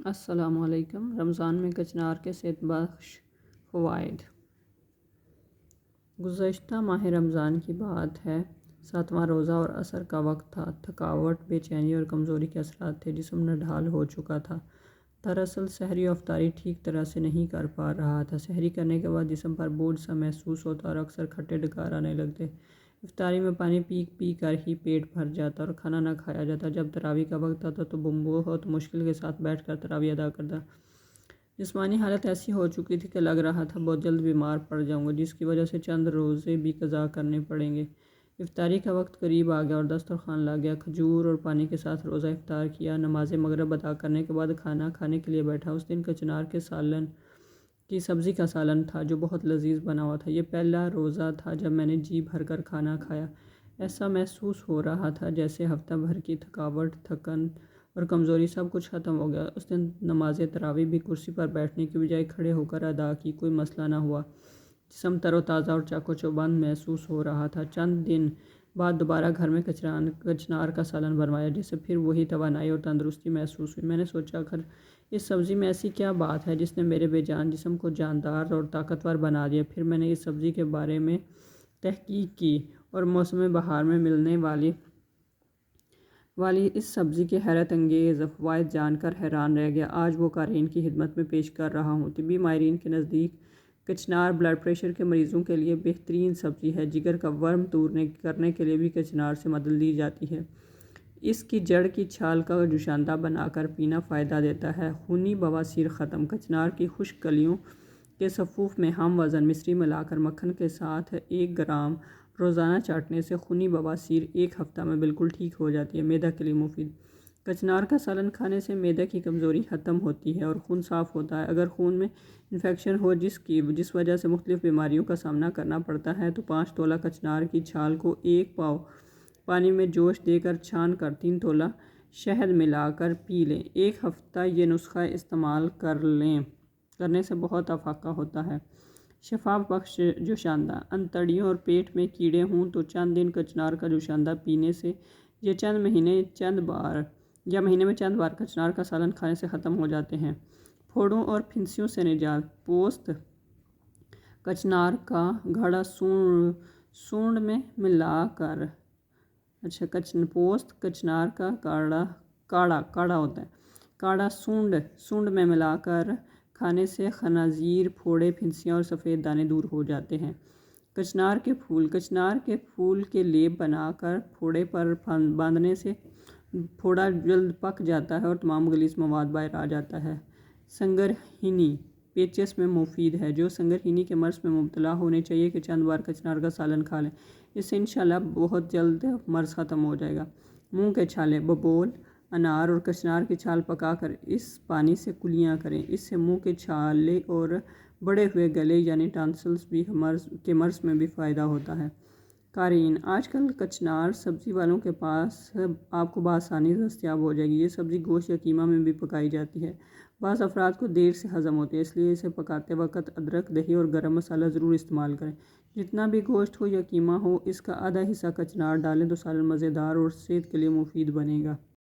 السلام علیکم۔ رمضان میں کچنار کے صحت بخش فوائد۔ گزشتہ ماہ رمضان کی بات ہے۔ 7واں روزہ اور عصر کا وقت تھا۔ تھکاوٹ، بے چینی اور کمزوری کے اثرات تھے۔ جسم نڈھال ہو چکا تھا۔ دراصل سحری و افطاری ٹھیک طرح سے نہیں کر پا رہا تھا۔ سحری کرنے کے بعد جسم پر بوجھ سا محسوس ہوتا اور اکثر کھٹے ڈکار آنے لگتے۔ افطاری میں پانی پی پی کر ہی پیٹ بھر جاتا اور کھانا نہ کھایا جاتا۔ جب تراویح کا وقت آتا تو بہت مشکل کے ساتھ بیٹھ کر تراویح ادا کرتا۔ جسمانی حالت ایسی ہو چکی تھی کہ لگ رہا تھا بہت جلد بیمار پڑ جاؤں گا، جس کی وجہ سے چند روزے بھی قضا کرنے پڑیں گے۔ افطاری کا وقت قریب آ گیا اور دسترخوان لگ گیا۔ کھجور اور پانی کے ساتھ روزہ افطار کیا۔ نماز مغرب ادا کرنے کے بعد کھانا کھانے کے لیے بیٹھا۔ اس دن کچنار کے سالن کی سبزی کا سالن تھا جو بہت لذیذ بنا ہوا تھا۔ یہ پہلا روزہ تھا جب میں نے جی بھر کر کھانا کھایا۔ ایسا محسوس ہو رہا تھا جیسے ہفتہ بھر کی تھکاوٹ، تھکن اور کمزوری سب کچھ ختم ہو گیا۔ اس دن نماز تراویح بھی کرسی پر بیٹھنے کی بجائے کھڑے ہو کر ادا کی۔ کوئی مسئلہ نہ ہوا۔ جسم تر و تازہ اور چاق و چوبند محسوس ہو رہا تھا۔ چند دن بعد دوبارہ گھر میں کچنار کا سالن بنوایا، جس سے پھر وہی توانائی اور تندرستی محسوس ہوئی۔ میں نے سوچا آخر اس سبزی میں ایسی کیا بات ہے جس نے میرے بے جان جسم کو جاندار اور طاقتور بنا دیا۔ پھر میں نے اس سبزی کے بارے میں تحقیق کی اور موسم بہار میں ملنے والی اس سبزی کے حیرت انگیز فوائد جان کر حیران رہ گیا۔ آج وہ قارئین کی خدمت میں پیش کر رہا ہوں۔ طبی ماہرین کے نزدیک کچنار بلڈ پریشر کے مریضوں کے لیے بہترین سبزی ہے۔ جگر کا ورم دور کرنے کے لیے بھی کچنار سے مدد لی جاتی ہے۔ اس کی جڑ کی چھال کا جوشاندہ بنا کر پینا فائدہ دیتا ہے۔ خونی بواسیر ختم۔ کچنار کی خشک کلیوں کے صفوف میں ہم وزن مصری ملا کر مکھن کے ساتھ 1 گرام روزانہ چاٹنے سے خونی بواسیر 1 ہفتہ میں بالکل ٹھیک ہو جاتی ہے۔ معدہ کے لیے مفید۔ کچنار کا سالن کھانے سے معدے کی کمزوری ختم ہوتی ہے اور خون صاف ہوتا ہے۔ اگر خون میں انفیکشن ہو جس وجہ سے مختلف بیماریوں کا سامنا کرنا پڑتا ہے تو 5 تولہ کچنار کی چھال کو 1 پاؤ پانی میں جوش دے کر چھان کر 3 تولہ شہد ملا کر پی لیں۔ 1 ہفتہ یہ نسخہ استعمال کرنے سے بہت افاقہ ہوتا ہے۔ شفا بخش جوشاندہ۔ انتڑیوں اور پیٹ میں کیڑے ہوں تو چند دن کچنار کا جوشاندہ پینے سے یہ مہینے میں چند بار کچنار کا سالن کھانے سے ختم ہو جاتے ہیں۔ پھوڑوں اور پھنسیوں سے نجات۔ پوست کچنار کا گھڑا سونڈ میں ملا کر پوست کچنار کا کاڑھا ہوتا ہے۔ کاڑھا سونڈ میں ملا کر کھانے سے خنازیر، پھوڑے، پھنسیاں اور سفید دانے دور ہو جاتے ہیں۔ کچنار کے پھول۔ کچنار کے پھول کے لیپ بنا کر پھوڑے پر باندھنے سے پھوڑا جلد پک جاتا ہے اور تمام غلیظ مواد باہر آ جاتا ہے۔ سنگرہینی پیچس میں مفید ہے۔ جو سنگرہینی کے مرض میں مبتلا ہونے چاہیے کہ چند بار کچنار کا سالن کھا لیں۔ اس سے انشاءاللہ بہت جلد مرض ختم ہو جائے گا۔ منہ کے چھالے۔ ببول، انار اور کچنار کی چھال پکا کر اس پانی سے کلیاں کریں۔ اس سے منہ کے چھالے اور بڑے ہوئے گلے یعنی ٹانسلز کے مرض میں بھی فائدہ ہوتا ہے۔ قارئین، آج کل کچنار سبزی والوں کے پاس آپ کو بآسانی دستیاب ہو جائے گی۔ یہ سبزی گوشت یا قیمہ میں بھی پکائی جاتی ہے۔ بعض افراد کو دیر سے ہضم ہوتی ہے، اس لیے اسے پکاتے وقت ادرک، دہی اور گرم مسالہ ضرور استعمال کریں۔ جتنا بھی گوشت ہو یا قیمہ ہو، اس کا آدھا حصہ کچنار ڈالیں تو سالن مزیدار اور صحت کے لیے مفید بنے گا۔